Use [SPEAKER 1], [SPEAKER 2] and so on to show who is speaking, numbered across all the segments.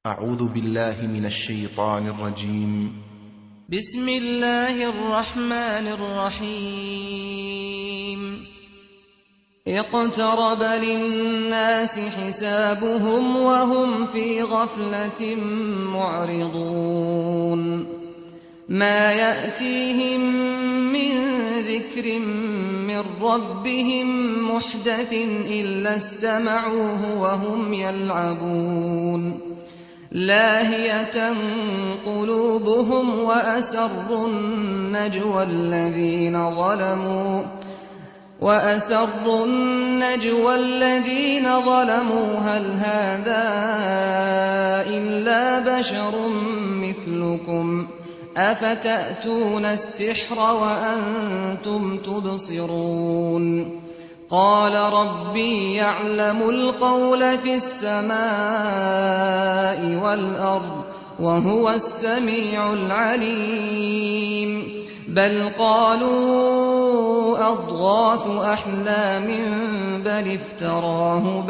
[SPEAKER 1] أعوذ بالله من الشيطان الرجيم.
[SPEAKER 2] بسم الله الرحمن الرحيم. اقترب للناس حسابهم وهم في غفلة معرضون. ما يأتيهم من ذكر من ربهم محدث إلا استمعوه وهم يلعبون. لاهية قلوبهم وأسروا النجوى الذين ظلموا هل هذا إلا بشر مثلكم أفتأتون السحر وأنتم تبصرون. قال ربي يعلم القول في السماء والأرض وهو السميع العليم. بل قالوا أضغاث أحلام بل افتراه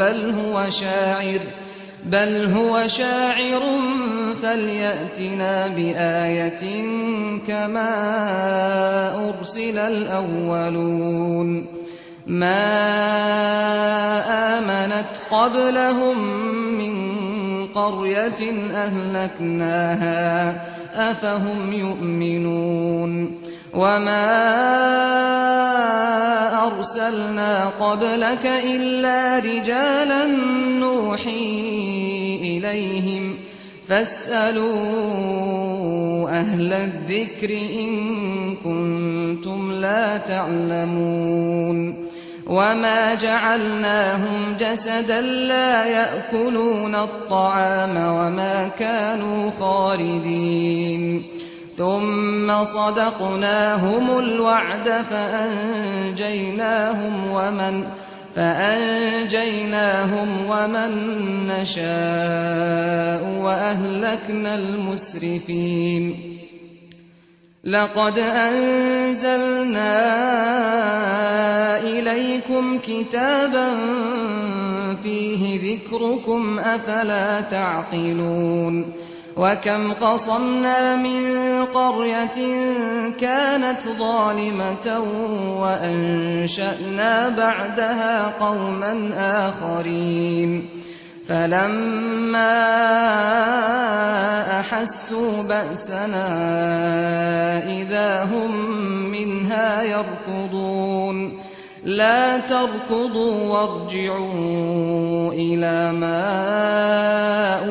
[SPEAKER 2] بل هو شاعر فليأتنا بآية كما أرسل الأولون. ما آمنت قبلهم من قرية أهلكناها أفهم يؤمنون. وما أرسلنا قبلك إلا رجالا نوحي إليهم فاسألوا أهل الذكر إن كنتم لا تعلمون. وما جعلناهم جسدا لا يأكلون الطعام وما كانوا خالدين. ثم صدقناهم الوعد فأنجيناهم ومن نشاء وأهلكنا المسرفين. لقد أنزلنا إليكم كتابا فيه ذكركم أفلا تعقلون. وكم قصمنا من قرية كانت ظالمة وأنشأنا بعدها قوما آخرين. فلما أحسوا بأسنا إذا هم منها يركضون. لا تركضوا وارجعوا إلى ما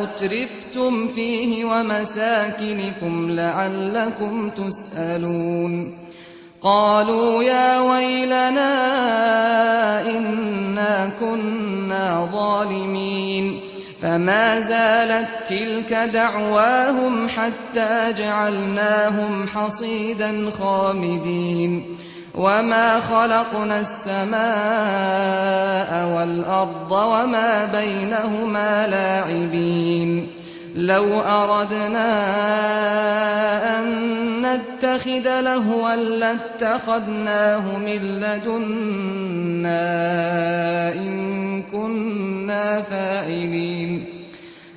[SPEAKER 2] أترفتم فيه ومساكنكم لعلكم تسألون. قالوا يا ويلنا إنا كنا ظالمين. فما زالت تلك دعواهم حتى جعلناهم حصيدا خامدين. وما خلقنا السماء والأرض وما بينهما لاعبين. لو أردنا أن نتخذ لهوا لاتخذناه من لدنا إن كنا فاعلين.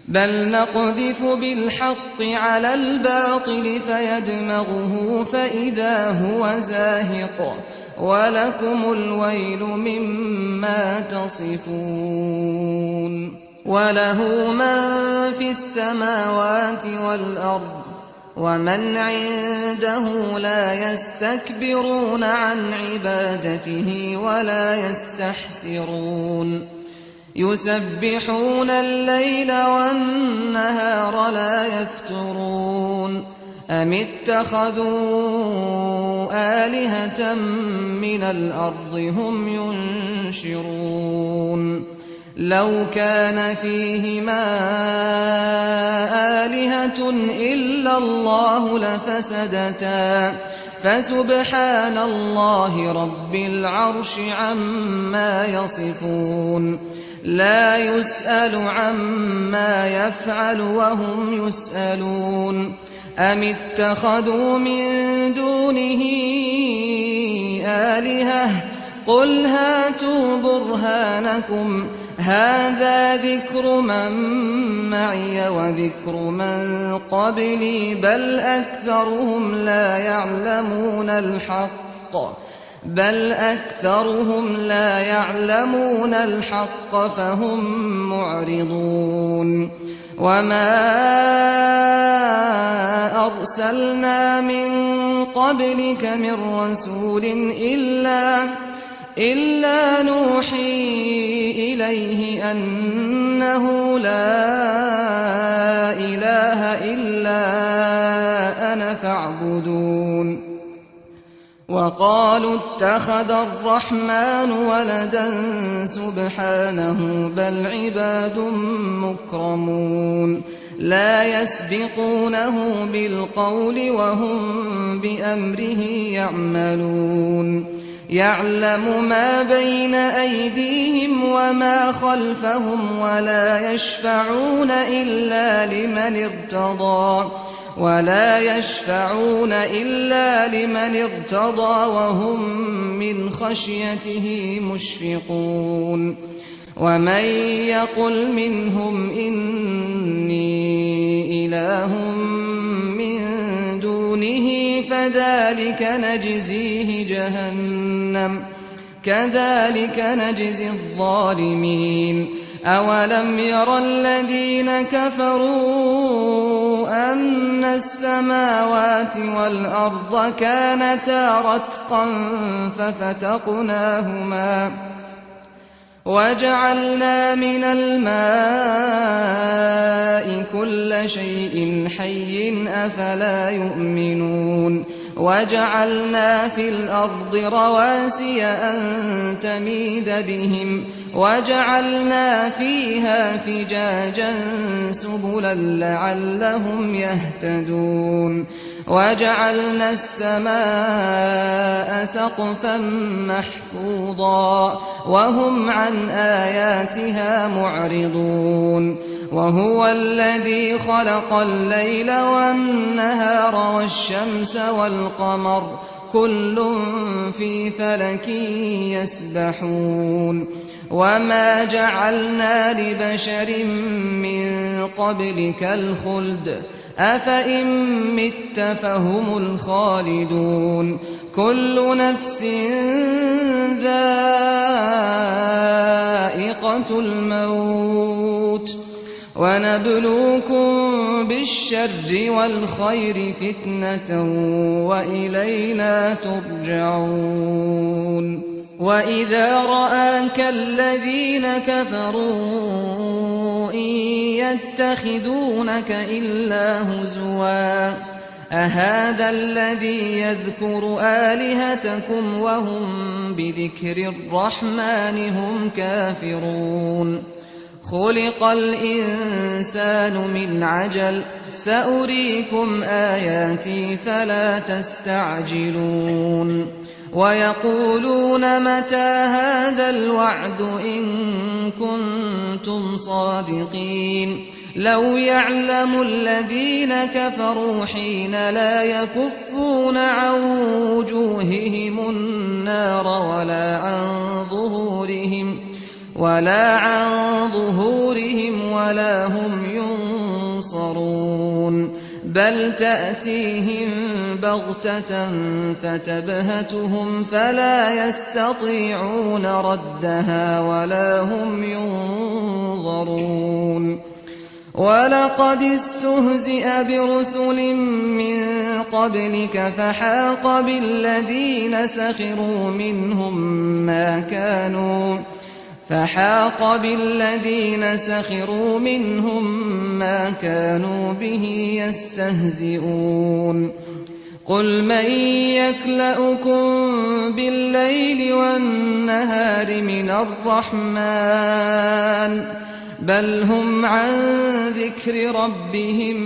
[SPEAKER 2] بل نقذف بالحق على الباطل فيدمغه فإذا هو زاهق ولكم الويل مما تصفون. وله من في السماوات والأرض ومن عنده لا يستكبرون عن عبادته ولا يستحسرون. يسبحون الليل والنهار لا يفترون. أم اتخذوا آلهة من الأرض هم ينشرون. لو كان فيهما آلهة إلا الله لفسدتا فسبحان الله رب العرش عما يصفون. لا يسأل عما يفعل وهم يسألون. أم اتخذوا من دونه آلهة قل هاتوا برهانكم هذا ذكر من معي وذكر من قبلي بل أكثرهم لا يعلمون الحق فهم معرضون وما أرسلنا من قبلك من رسول إلا نوحي إليه أنه لا إله إلا أنا فاعبدون وقالوا اتخذ الرحمن ولدا سبحانه بل عباد مكرمون لا يسبقونه بالقول وهم بأمره يعملون يعلم ما بين أيديهم وما خلفهم ولا يشفعون إلا لمن ارتضى وهم من خشيته مشفقون ومن يقل منهم إني إله من دونه فذلك نجزيه جهنم كذلك نجزي الظالمين أولم ير الذين كفروا أن السماوات والأرض كانتا رتقا ففتقناهما وجعلنا من الماء كل شيء حي أفلا يؤمنون وجعلنا في الأرض رواسي أن تميد بهم وجعلنا فيها فجاجا سبلا لعلهم يهتدون وجعلنا السماء سقفا محفوظا وهم عن آياتها معرضون وهو الذي خلق الليل والنهار والشمس والقمر كل في فلك يسبحون وما جعلنا لبشر من قبلك الخلد أفإن مت فهم الخالدون كل نفس ذائقة الموت ونبلوكم بالشر والخير فتنة وإلينا ترجعون وإذا رآك الذين كفروا إن يتخذونك إلا هزوا أهذا الذي يذكر آلهتكم وهم بذكر الرحمن هم كافرون خلق الإنسان من عجل سأريكم آياتي فلا تستعجلون ويقولون متى هذا الوعد إن كنتم صادقين لو يعلم الذين كفروا حين لا يكفون عن وجوههم النار ولا عن ظهورهم ولا هم ينصرون بل تأتيهم بغتة فتبهتهم فلا يستطيعون ردها ولا هم ينظرون ولقد استهزئ برسل من قبلك فحاق بالذين سخروا منهم ما كانوا به يستهزئون قل من يكلؤكم بالليل والنهار من الرحمن بل هم عن ذكر ربهم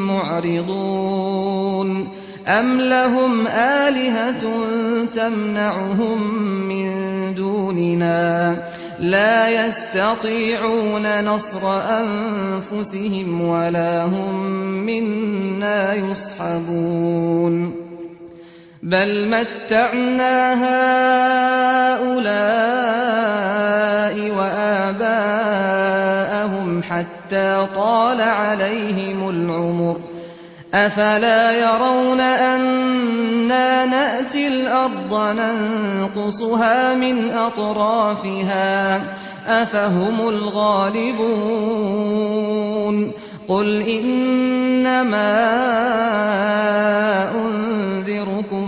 [SPEAKER 2] معرضون أم لهم آلهة تمنعهم من دوننا لا يستطيعون نصر أنفسهم ولا هم منا يصحبون بل متعنا هؤلاء وآباءهم أم حتى طال عليهم العمر أفلا يرون أنا نأتي الأرض ننقصها من أطرافها أفهم الغالبون قل إنما أنذركم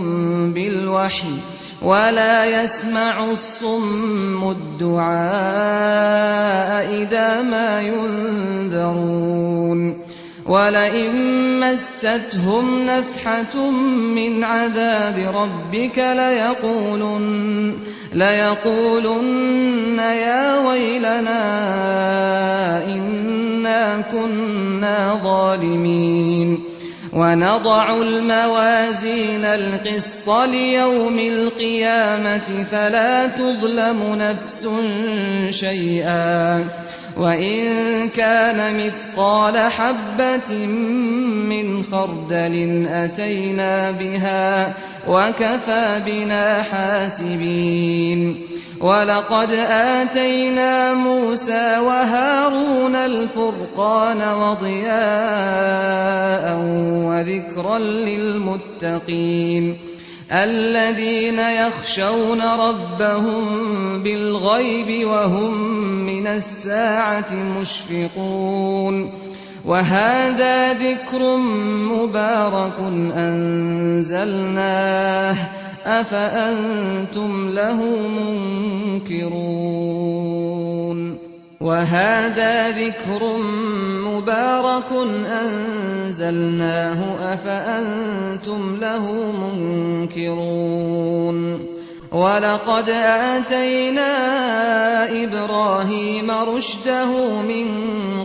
[SPEAKER 2] بالوحي ولا يسمع الصم الدعاء إذا ما ينذرون ولئن مستهم نفحة من عذاب ربك ليقولن يا ويلنا إنا كنا ظالمين ونضع الموازين القسط ليوم القيامة فلا تظلم نفس شيئا وإن كان مثقال حبة من خردل أتينا بها وكفى بنا حاسبين ولقد آتينا موسى وهارون الفرقان وضياء وذكرا للمتقين الذين يخشون ربهم بالغيب وهم من الساعة مشفقون وهذا ذكر مبارك أنزلناه أفأنتم له منكرون وهذا ذكر مبارك أنزلناه أفأنتم له منكرون ولقد آتينا إبراهيم رشده من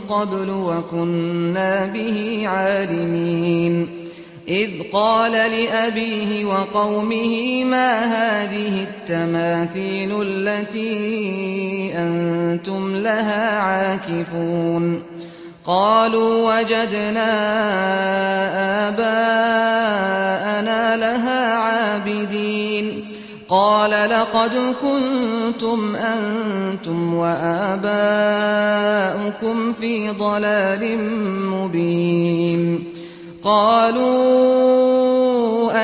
[SPEAKER 2] قبل وكنا به عالمين إذ قال لأبيه وقومه ما هذه التماثيل التي أنتم لها عاكفون قالوا وجدنا آباءنا لها عابدين قال لقد كنتم أنتم وآباؤكم في ضلال مبين قالوا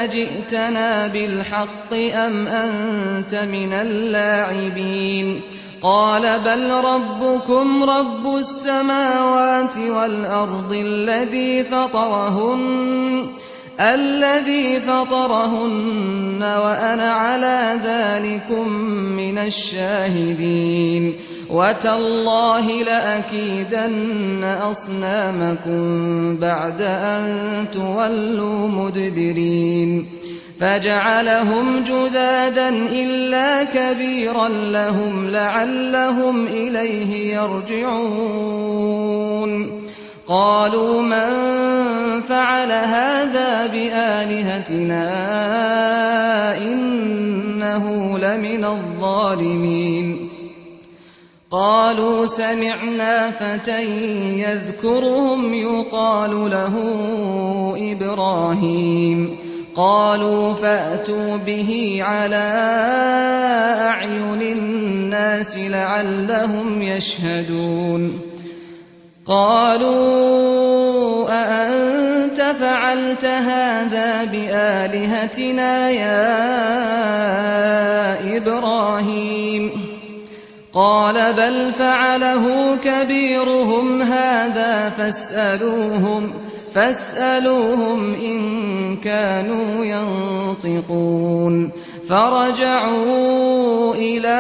[SPEAKER 2] أجئتنا بالحق أم أنت من اللاعبين قال بل ربكم رب السماوات والأرض الذي فطرهن وأنا على ذلكم من الشاهدين وتالله لأكيدن أصنامكم بعد أن تولوا مدبرين فجعلهم جذاذا إلا كبيرا لهم لعلهم إليه يرجعون قالوا من فعل هذا بآلهتنا إنه لمن الظالمين قالوا سمعنا فتى يذكرهم يقال له إبراهيم قالوا فأتوا به على أعين الناس لعلهم يشهدون قالوا أأنت فعلت هذا بآلهتنا يا إبراهيم قال بل فعله كبيرهم هذا فاسألوهم إن كانوا ينطقون فرجعوا إلى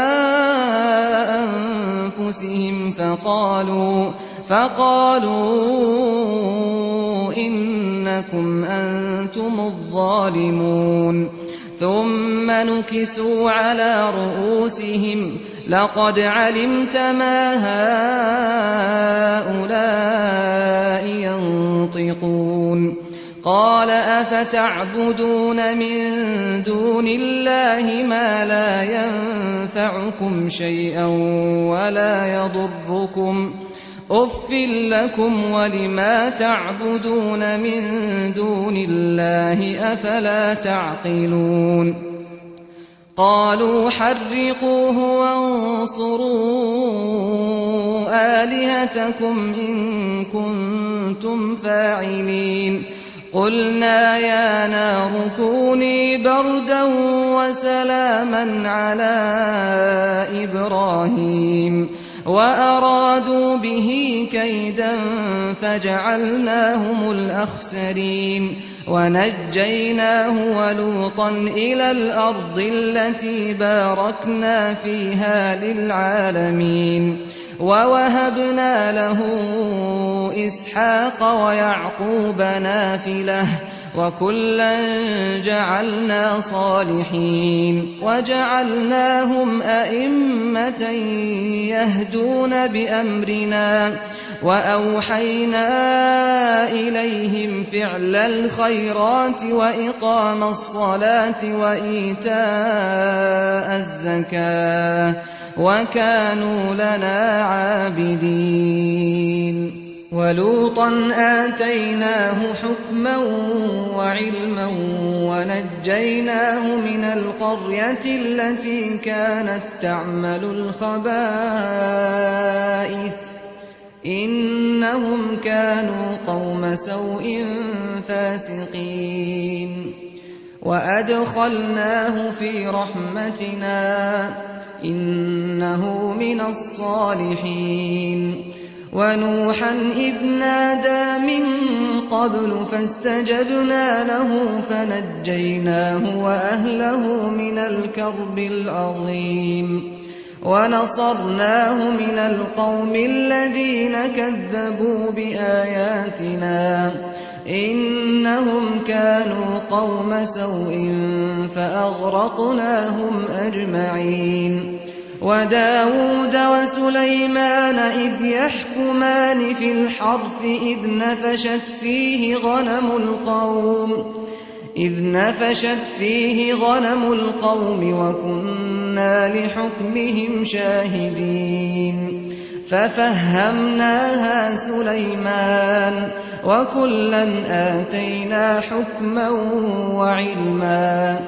[SPEAKER 2] أنفسهم فقالوا إنكم أنتم الظالمون ثم نكسوا على رؤوسهم لقد علمت ما هؤلاء ينطقون قال أفتعبدون من دون الله ما لا ينفعكم شيئا ولا يضركم أف لكم ولما تعبدون من دون الله أفلا تعقلون قالوا حرقوه وانصروا آلهتكم إن كنتم فاعلين قلنا يا نار كوني بردا وسلاما على إبراهيم وأرادوا به كيدا فجعلناهم الأخسرين ونجيناه ولوطا إلى الأرض التي باركنا فيها للعالمين ووهبنا له إسحاق ويعقوب نافلة وكلا جعلنا صالحين وجعلناهم أئمة يهدون بأمرنا وأوحينا إليهم فعل الخيرات وإقام الصلاة وإيتاء الزكاة وكانوا لنا عابدين ولوطا آتيناه حكما وعلما ونجيناه من القرية التي كانت تعمل الخبائث إنهم كانوا قوم سوء فاسقين وأدخلناه في رحمتنا إنه من الصالحين ونوحا إذ نادى من قبل فاستجبنا له فنجيناه وأهله من الكرب العظيم ونصرناه من القوم الذين كذبوا بآياتنا إنهم كانوا قوم سوء فأغرقناهم أجمعين وداود وسليمان إذ يحكمان في الحرث إذ نفشت فيه غنم القوم وكنا لحكمهم شاهدين ففهمناها سليمان وكلا آتينا حكما وعلما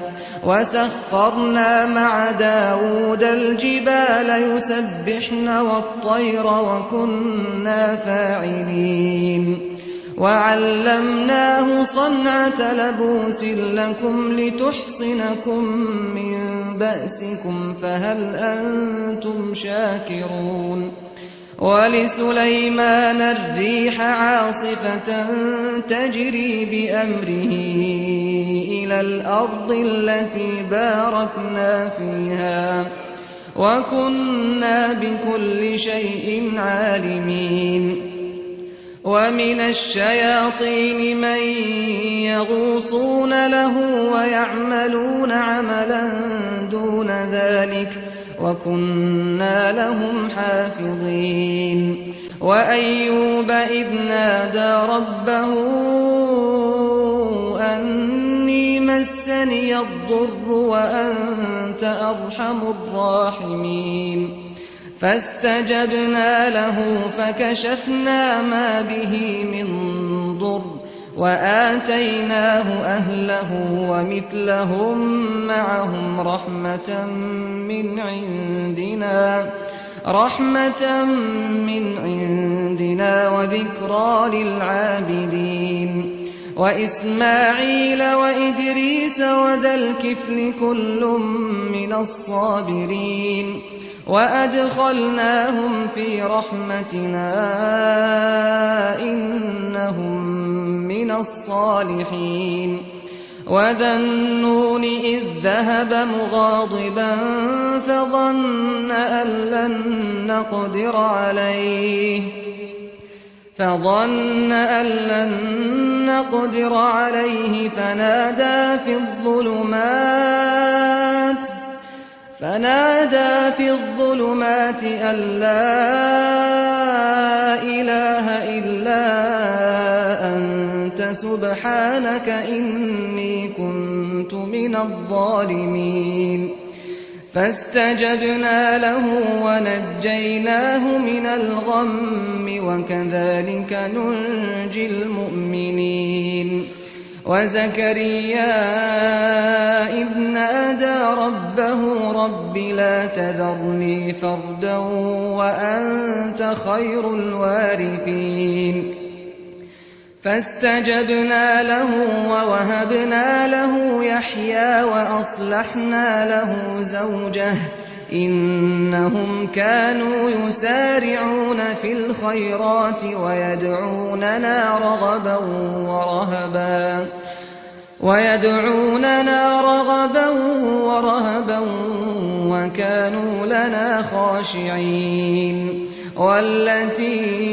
[SPEAKER 2] وسخرنا مع داود الجبال يسبحن والطير وكنا فاعلين وعلمناه صنعة لبوس لكم لتحصنكم من بأسكم فهل أنتم شاكرون ولسليمان الريح عاصفة تجري بأمره إلى الأرض التي باركنا فيها وكنا بكل شيء عالمين ومن الشياطين من يغوصون له ويعملون عملا دون ذلك وكنا لهم حافظين وأيوب إذ نادى ربه أني مسني الضر وأنت أرحم الراحمين فاستجبنا له فكشفنا ما به من ضر وآتيناه أهله ومثلهم معهم رحمة من عندنا وذكرى للعابدين وإسماعيل وإدريس وذا الكفل كل من الصابرين وأدخلناهم في رحمتنا إنهم من الصالحين وذا النون إذ ذهب مغاضبا فظن أن لن نقدر عليه فنادى في الظلمات أن لا إله إلا أنت سبحانك إني كنت من الظالمين فاستجبنا له ونجيناه من الغم وكذلك ننجي المؤمنين وزكريا إذ نادى ربه رب لا تذرني فردا وأنت خير الوارثين فاستجبنا له ووهبنا له يحيى وأصلحنا له زوجه إنهم كانوا يسارعون في الخيرات ويدعوننا رغبا ورهبا وكانوا لنا خاشعين والتي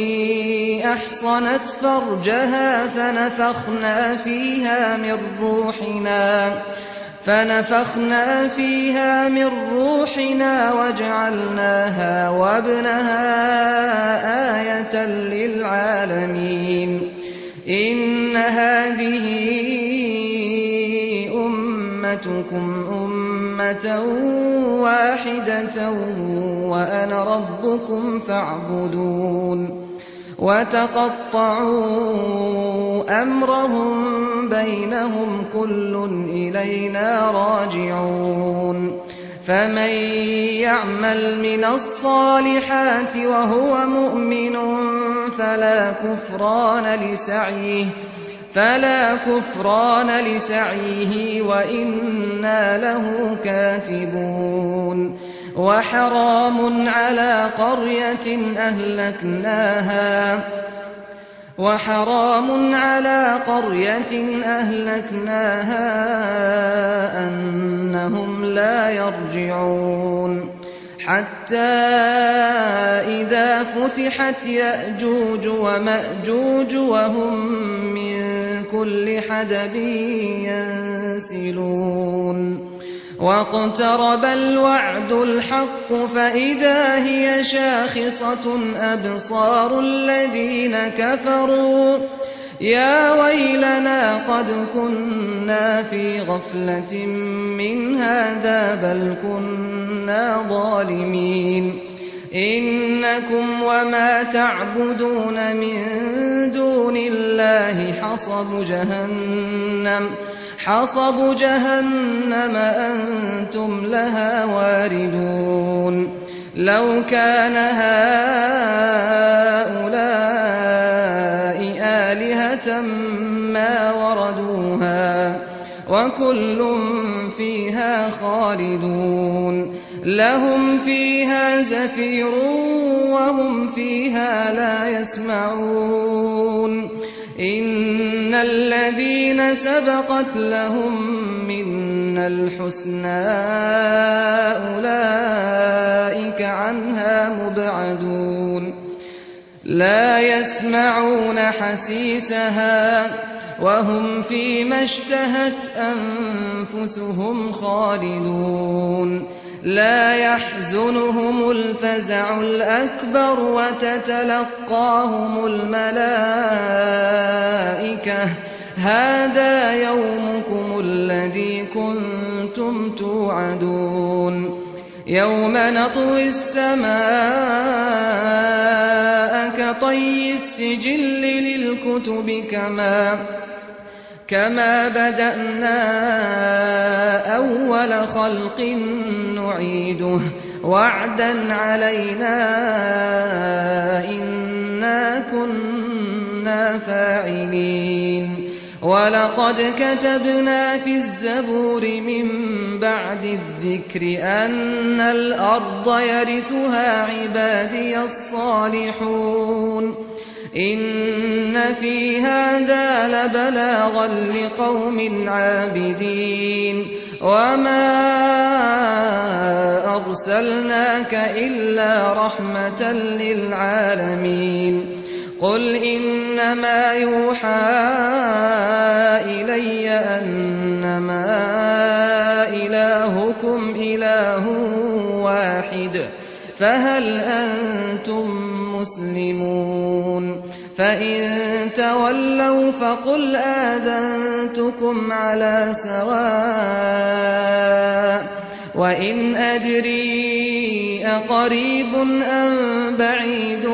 [SPEAKER 2] أحصنت فرجها فنفخنا فيها من روحنا وجعلناها وابنها آية للعالمين إن هذه أمتكم أمة واحدة وأنا ربكم فاعبدون وتقطعوا أمرهم بينهم كل إلينا راجعون فمن يعمل من الصالحات وهو مؤمن فلا كفران لسعيه وإنا له كاتبون وحرام على قرية أهلكناها أنهم لا يرجعون حتى إذا فتحت يأجوج ومأجوج وهم من كل حدب ينسلون واقترب الوعد الحق فإذا هي شاخصة أبصار الذين كفروا يا ويلنا قد كنا في غفلة من هذا بل كنا ظالمين إنكم وما تعبدون من دون الله حصب جهنم أنتم لها واردون لو كان هؤلاء آلهة ما وردوها وكل فيها خالدون لهم فيها زفير وهم فيها لا يسمعون إن الذين سبقت لهم منا الحسنى أولئك عنها مبعدون لا يسمعون حسيسها وهم فيما اشتهت أنفسهم خالدون لا يحزنهم الفزع الأكبر وتتلقاهم الملائكة هذا يومكم الذي كنتم توعدون يوم نطوي السماء كطي السجل للكتب كما بدأنا أول خلق نعيده وعدا علينا إنا كنا فاعلين ولقد كتبنا في الزبور من بعد الذكر أن الأرض يرثها عبادي الصالحون إن في هذا لبلاغا لقوم عابدين وما أرسلناك إلا رحمة للعالمين قل إنما يوحى إلي أنما إلهكم إله واحد فهل أنتم مسلمون فإن تولوا فقل آذنتكم على سواء وإن أدري أقريب أم بعيد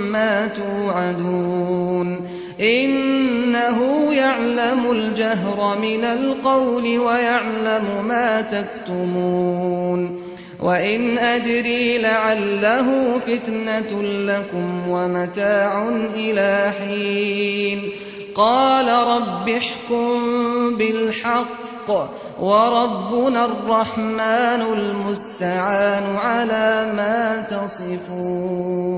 [SPEAKER 2] ما توعدون إنه يعلم يعلم الجهر من القول ويعلم ما تكتمون وإن أدري لعله فتنة لكم ومتاع إلى حين قال رب احكم بالحق وربنا الرحمن المستعان على ما تصفون